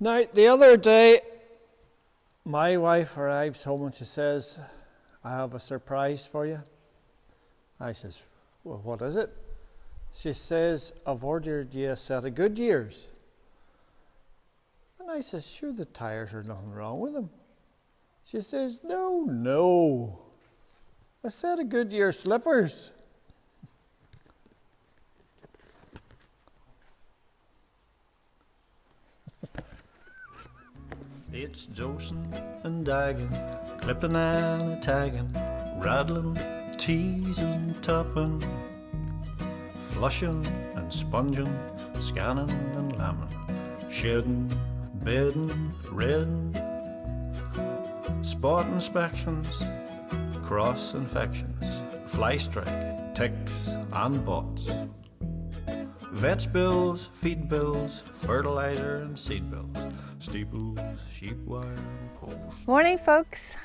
Now, the other day, my wife arrives home and she says, I have a surprise for you. I says, well, what is it? She says, I've ordered you a set of Goodyears. And I says, sure, the tyres are nothing wrong with them. She says, no, a set of Goodyear slippers. It's dosing and dagging, clipping and tagging, rattling, teasing, topping, flushing and sponging, scanning and lambing, shedding, bedding, redding, spot inspections, cross infections, fly strike, ticks and bots, vets bills, feed bills, fertilizer and seed bills, steeples, sheep wire and posts. Morning folks,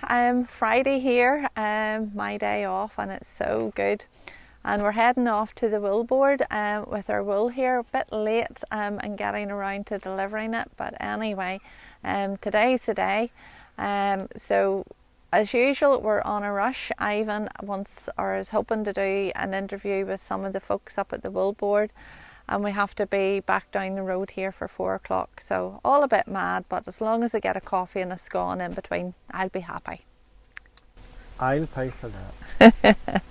Friday here, my day off, and it's so good. And we're heading off to the wool board with our wool here, a bit late and getting around to delivering it, but anyway, today's the day. So as usual, we're on a rush. Ivan is hoping to do an interview with some of the folks up at the wool board, and we have to be back down the road here for 4 o'clock. So all a bit mad, but as long as I get a coffee and a scone in between, I'll be happy. I'll pay for that.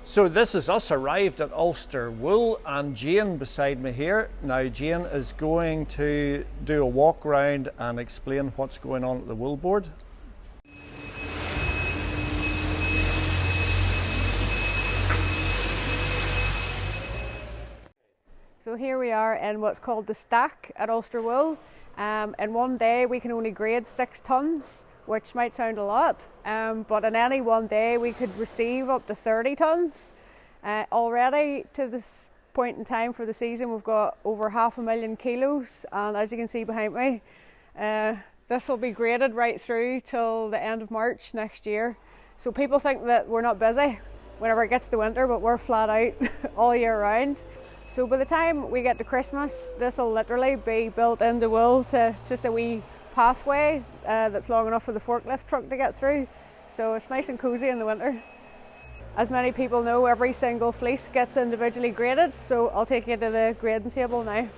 So this is us arrived at Ulster Wool, and Jane beside me here. Now Jane is going to do a walk round and explain what's going on at the wool board. So here we are in what's called the stack at Ulster Wool. In one day we can only grade 6 tonnes, which might sound a lot, but in any one day we could receive up to 30 tonnes. Already to this point in time for the season we've got over 500,000 kilos, and as you can see behind me, this will be graded right through till the end of March next year. So people think that we're not busy whenever it gets to winter, but we're flat out all year round. So by the time we get to Christmas, this will literally be built into wool to just a wee pathway that's long enough for the forklift truck to get through. So it's nice and cosy in the winter. As many people know, every single fleece gets individually graded, so I'll take you to the grading table now.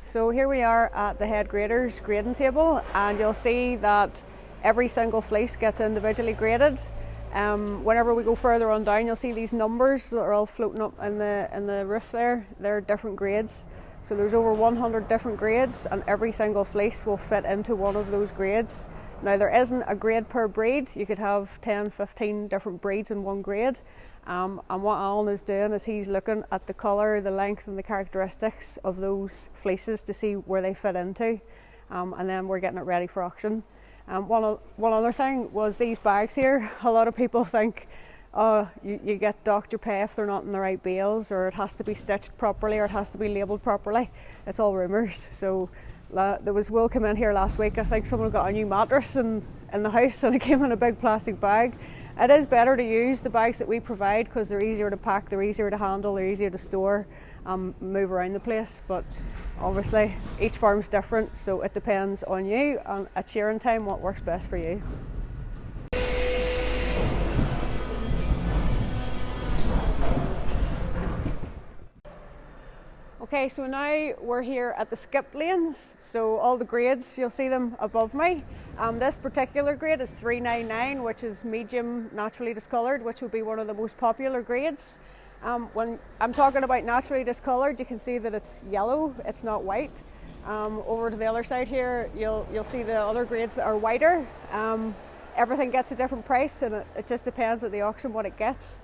So here we are at the head grader's grading table, and you'll see that every single fleece gets individually graded. Whenever we go further on down, you'll see these numbers that are all floating up in the roof there. They're different grades. So there's over 100 different grades, and every single fleece will fit into one of those grades. Now there isn't a grade per breed. You could have 10, 15 different breeds in one grade. And what Alan is doing is he's looking at the colour, the length and the characteristics of those fleeces to see where they fit into. And then we're getting it ready for auction. One other thing was these bags here. A lot of people think, oh, you get doctor pay if they're not in the right bales, or it has to be stitched properly, or it has to be labelled properly. It's all rumours. So there was wool come in here last week. I think someone got a new mattress in the house, and it came in a big plastic bag. It is better to use the bags that we provide because they're easier to pack, they're easier to handle, they're easier to store, move around the place. But obviously each farm's different, so it depends on you and at shearing time what works best for you. Okay, so now we're here at the skip lanes, so all the grades, you'll see them above me. This particular grade is 399, which is medium naturally discoloured, which would be one of the most popular grades. When I'm talking about naturally discoloured, you can see that it's yellow, it's not white. Over to the other side here, you'll see the other grades that are whiter. Everything gets a different price, and it just depends at the auction what it gets.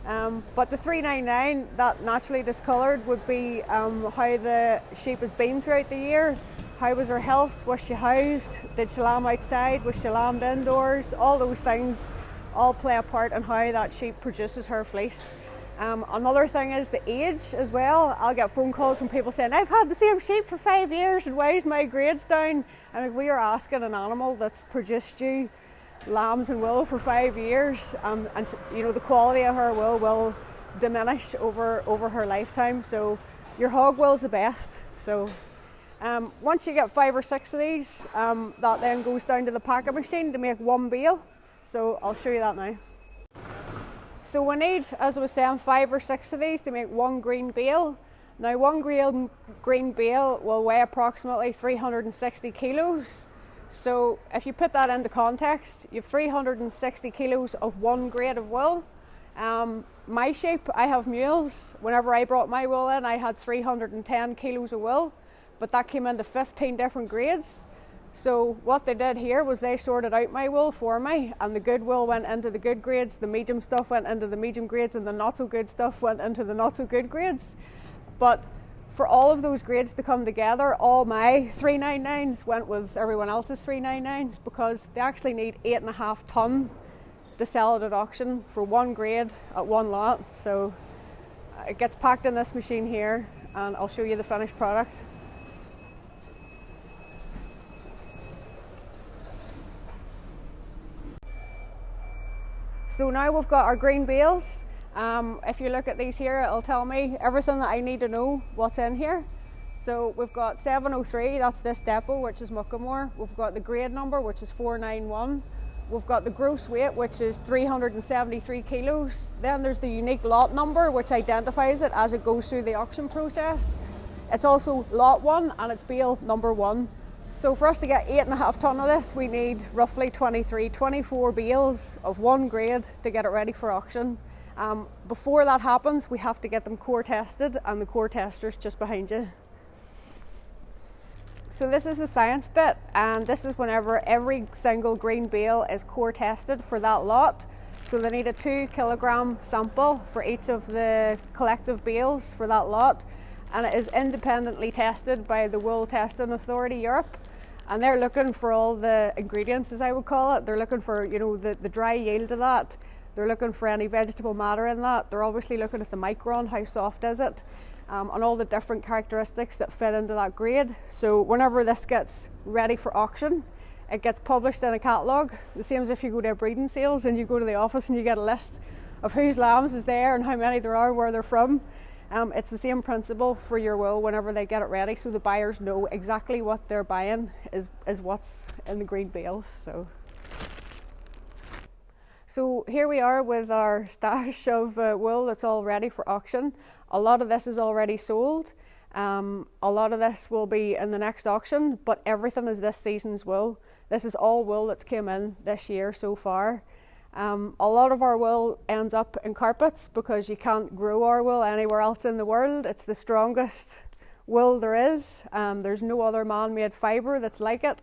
But the 399, that naturally discoloured, would be how the sheep has been throughout the year. How was her health? Was she housed? Did she lamb outside? Was she lambed indoors? All those things all play a part in how that sheep produces her fleece. Another thing is the age as well. I'll get phone calls from people saying, I've had the same sheep for 5 years and why is my grades down? And if we are asking an animal that's produced you lambs and wool for 5 years, and you know, the quality of her wool will diminish over her lifetime. So your hog wool is the best. So once you get 5 or 6 of these, that then goes down to the packet machine to make 1 bale. So I'll show you that now. So we need, as I was saying, 5 or 6 of these to make 1 green bale. Now 1 green bale will weigh approximately 360 kilos. So if you put that into context, you have 360 kilos of 1 grade of wool. My sheep, I have mules. Whenever I brought my wool in, I had 310 kilos of wool, but that came into 15 different grades. So what they did here was they sorted out my wool for me, and the good wool went into the good grades, the medium stuff went into the medium grades, and the not so good stuff went into the not so good grades. But for all of those grades to come together, all my 399s went with everyone else's 399s, because they actually need 8.5 tonne to sell it at auction for 1 grade at 1 lot. So it gets packed in this machine here, and I'll show you the finished product. So now we've got our green bales. If you look at these here, it'll tell me everything that I need to know what's in here. So we've got 703, that's this depot, which is Muckamore. We've got the grade number, which is 491. We've got the gross weight, which is 373 kilos. Then there's the unique lot number, which identifies it as it goes through the auction process. It's also lot 1, and it's bale number 1. So for us to get 8.5 tonne of this, we need roughly 24 bales of 1 grade to get it ready for auction. Before that happens, we have to get them core tested, and the core tester's just behind you. So this is the science bit, and this is whenever every single green bale is core tested for that lot. So they need a 2 kilogram sample for each of the collective bales for that lot, and it is independently tested by the Wool Testing Authority Europe, and they're looking for all the ingredients, as I would call it. They're looking for, you know, the dry yield of that. They're looking for any vegetable matter in that. They're obviously looking at the micron, how soft is it, and all the different characteristics that fit into that grade. So whenever this gets ready for auction, it gets published in a catalogue, the same as if you go to a breeding sales and you go to the office and you get a list of whose lambs is there and how many there are, where they're from. It's the same principle for your wool whenever they get it ready, so the buyers know exactly what they're buying is what's in the green bales. So here we are with our stash of wool that's all ready for auction. A lot of this is already sold. A lot of this will be in the next auction, but everything is this season's wool. This is all wool that's came in this year so far. A lot of our wool ends up in carpets because you can't grow our wool anywhere else in the world. It's the strongest wool there is. There's no other man-made fibre that's like it.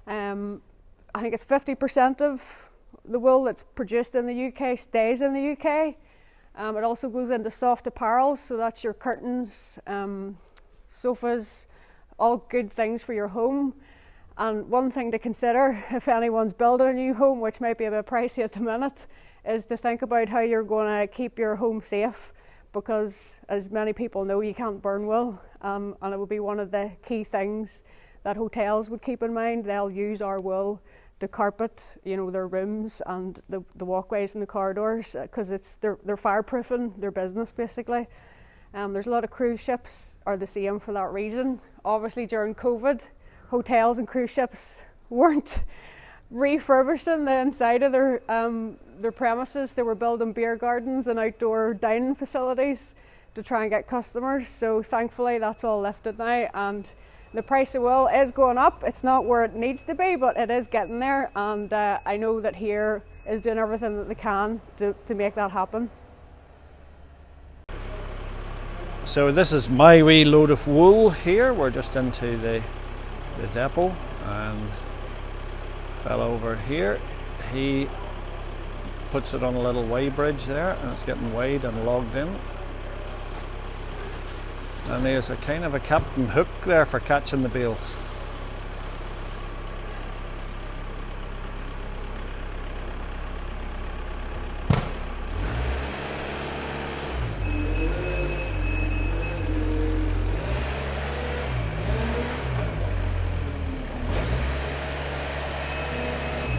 I think it's 50% of the wool that's produced in the UK stays in the UK. It also goes into soft apparel, so that's your curtains, sofas, all good things for your home. And one thing to consider if anyone's building a new home, which might be a bit pricey at the minute, is to think about how you're going to keep your home safe, because as many people know, you can't burn wool, and it would be one of the key things that hotels would keep in mind. They'll use our wool to carpet, you know, their rooms and the walkways and the corridors, because they're fireproofing their business basically. There's a lot of cruise ships are the same for that reason. Obviously during COVID, hotels and cruise ships weren't refurbishing the inside of their premises. They were building beer gardens and outdoor dining facilities to try and get customers. So thankfully that's all lifted now, and the price of wool is going up. It's not where it needs to be, but it is getting there, and I know that here is doing everything that they can to make that happen. So this is my wee load of wool here. We're just into the depot, and a fellow over here, he puts it on a little weigh bridge there, and it's getting weighed and logged in. And there's a kind of a captain hook there for catching the bales.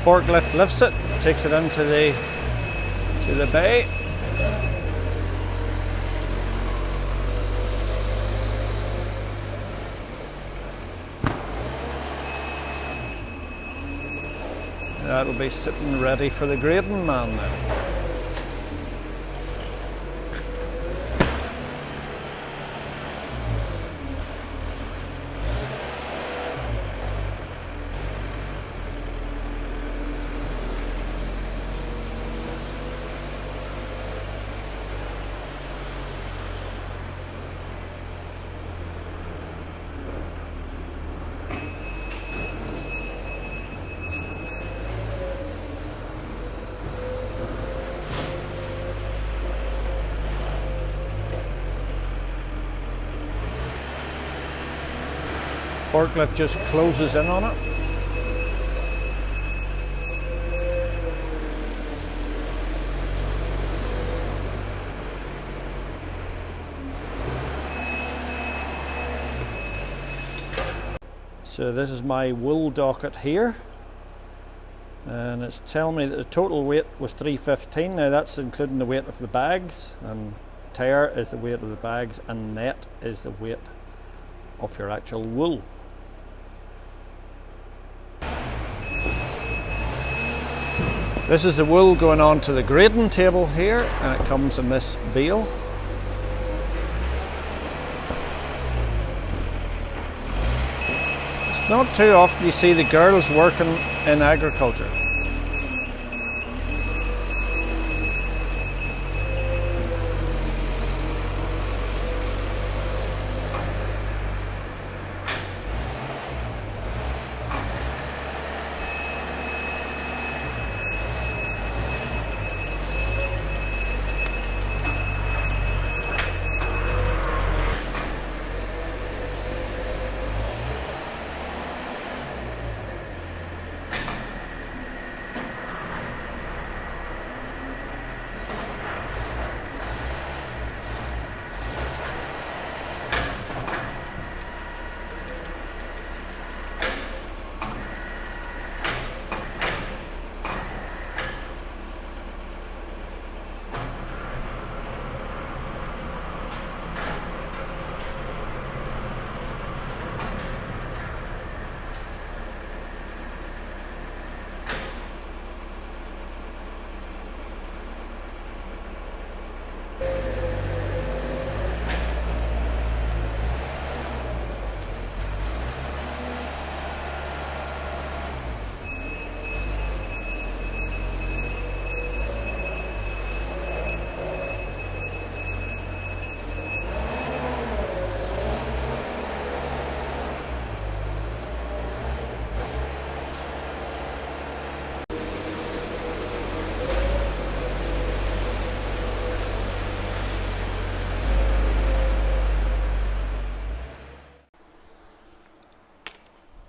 Forklift lifts it, takes it into the bay. That'll be sitting ready for the grading man now. Forklift just closes in on it. So this is my wool docket here, and it's telling me that the total weight was 315. Now that's including the weight of the bags, and tare is the weight of the bags, and net is the weight of your actual wool. This is the wool going on to the grading table here, and it comes in this bale. It's not too often you see the girls working in agriculture.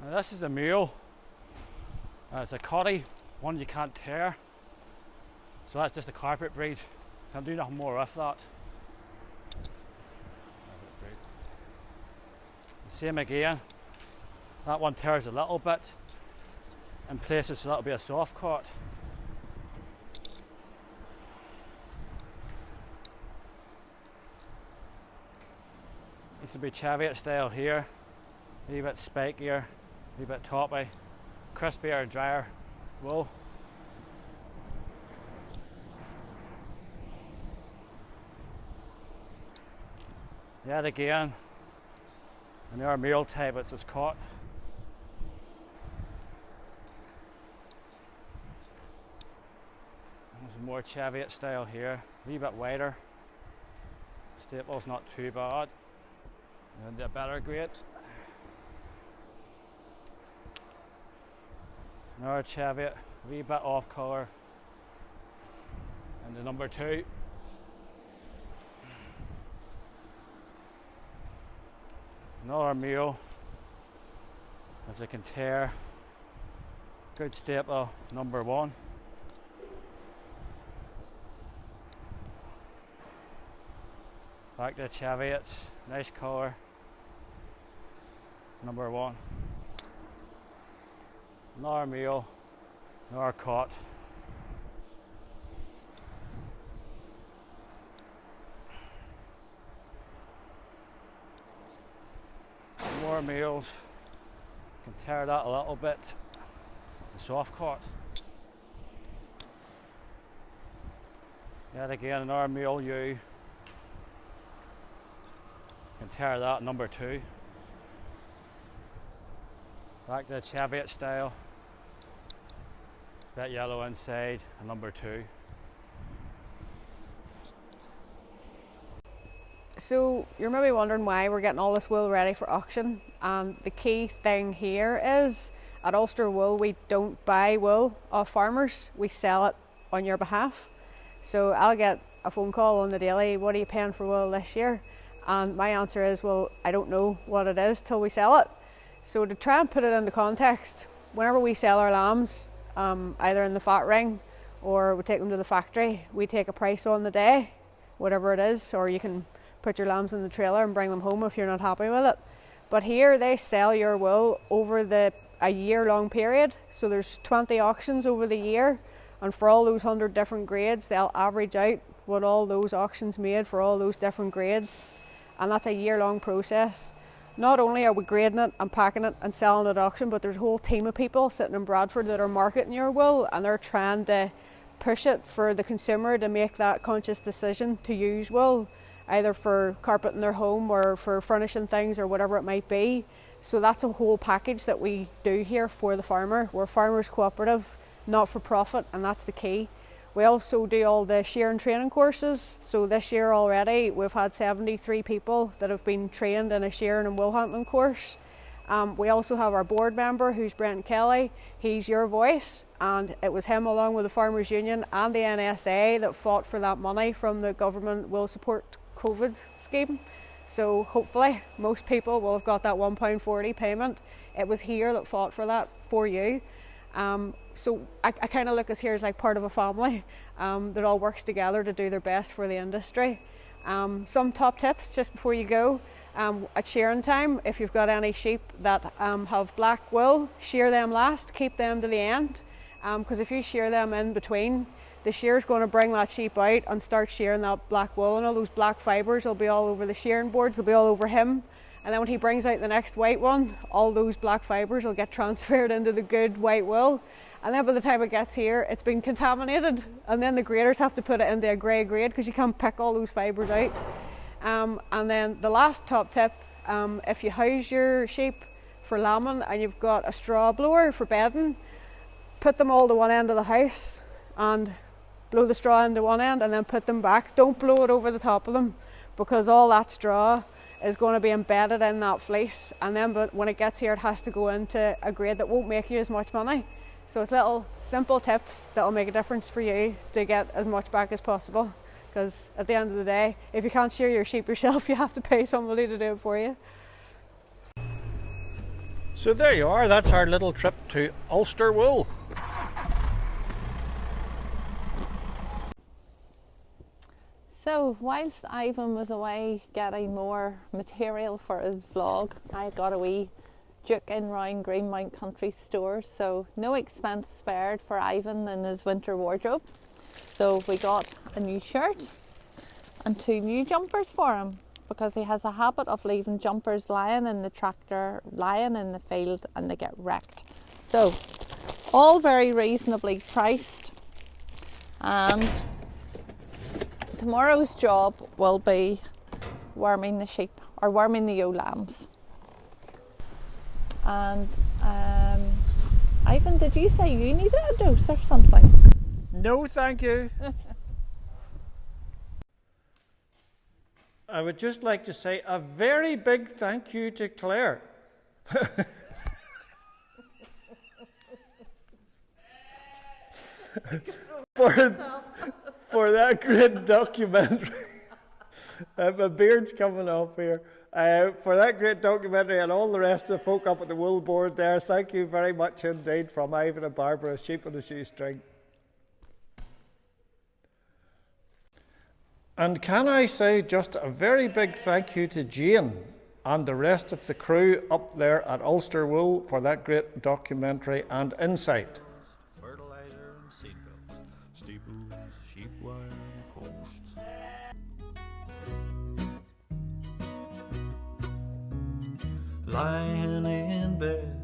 Now this is a mule. It's a coddy, one you can't tear. So that's just a carpet breed. Can't do nothing more with that. Same again. That one tears a little bit in places, so that'll be a soft cut. Needs to be Cheviot style here. A wee bit spikier, a wee bit toppy, crispier and drier wool. Yet again, another mule type, it's just caught. There's more Cheviot style here, a wee bit wider. Staple's not too bad. And a better grade. Another Cheviot, a wee bit off colour. And the number 2. Another mule, as I can tear. Good staple, number 1. Back to Cheviots, nice colour, number 1. Another mule, Another cot. More meals. Can tear that a little bit. The soft cot. Yet again, another meal U. Can tear that, number 2. Back to the Cheviot style. Bit yellow inside, and number 2. So you're maybe wondering why we're getting all this wool ready for auction, and the key thing here is at Ulster Wool we don't buy wool off farmers, we sell it on your behalf. So I'll get a phone call on the daily, what are you paying for wool this year? And my answer is, well, I don't know what it is till we sell it. So to try and put it into context, whenever we sell our lambs, either in the fat ring or we take them to the factory, we take a price on the day, whatever it is, or you can put your lambs in the trailer and bring them home if you're not happy with it. But here they sell your wool over a year-long period, so there's 20 auctions over the year, and for all those 100 different grades, they'll average out what all those auctions made for all those different grades, and that's a year-long process. Not only are we grading it and packing it and selling it at auction, but there's a whole team of people sitting in Bradford that are marketing your wool, and they're trying to push it for the consumer to make that conscious decision to use wool, either for carpeting their home or for furnishing things or whatever it might be. So that's a whole package that we do here for the farmer. We're farmers cooperative, not for profit, and that's the key. We also do all the shearing training courses. So this year already we've had 73 people that have been trained in a shearing and wool handling course. We also have our board member, who's Brent Kelly. He's your voice, and it was him along with the Farmers Union and the NSA that fought for that money from the government Will Support COVID scheme. So hopefully most people will have got that £1.40 payment. It was here that fought for that for you. So I kind of look at us here as like part of a family that all works together to do their best for the industry. Some top tips just before you go. At shearing time, if you've got any sheep that have black wool, shear them last, keep them to the end, because if you shear them in between, the shearer's going to bring that sheep out and start shearing that black wool, and all those black fibres will be all over the shearing boards, they'll be all over him. And then when he brings out the next white one, all those black fibres will get transferred into the good white wool. And then by the time it gets here, it's been contaminated. And then the graders have to put it into a grey grade because you can't pick all those fibres out. And then the last top tip, if you house your sheep for lambing and you've got a straw blower for bedding, put them all to one end of the house and blow the straw into one end and then put them back. Don't blow it over the top of them, because all that straw is going to be embedded in that fleece, and then but when it gets here it has to go into a grade that won't make you as much money. So it's little simple tips that will make a difference for you to get as much back as possible, because at the end of the day, if you can't shear your sheep yourself, you have to pay somebody to do it for you. So there you are, that's our little trip to Ulster Wool. So whilst Ivan was away getting more material for his vlog, I got a wee duke in round Greenmount Country Stores, so no expense spared for Ivan in his winter wardrobe. So we got a new shirt and 2 new jumpers for him, because he has a habit of leaving jumpers lying in the tractor, lying in the field, and they get wrecked. So all very reasonably priced, and tomorrow's job will be worming the sheep, or worming the ewe lambs. And Ivan, did you say you needed a dose or something? No, thank you. I would just like to say a very big thank you to Claire. for that great documentary. My beard's coming off here. For that great documentary and all the rest of the folk up at the wool board there, thank you very much indeed from Ivan and Barbara, Sheep and a Shoestring. And can I say just a very big thank you to Jane and the rest of the crew up there at Ulster Wool for that great documentary and insight. Fertilizer. seed bills, steeples, sheep wire, posts. Lying in bed,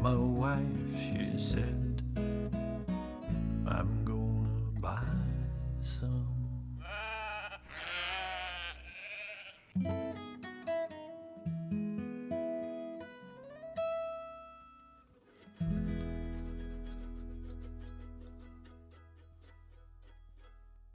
my wife, she said,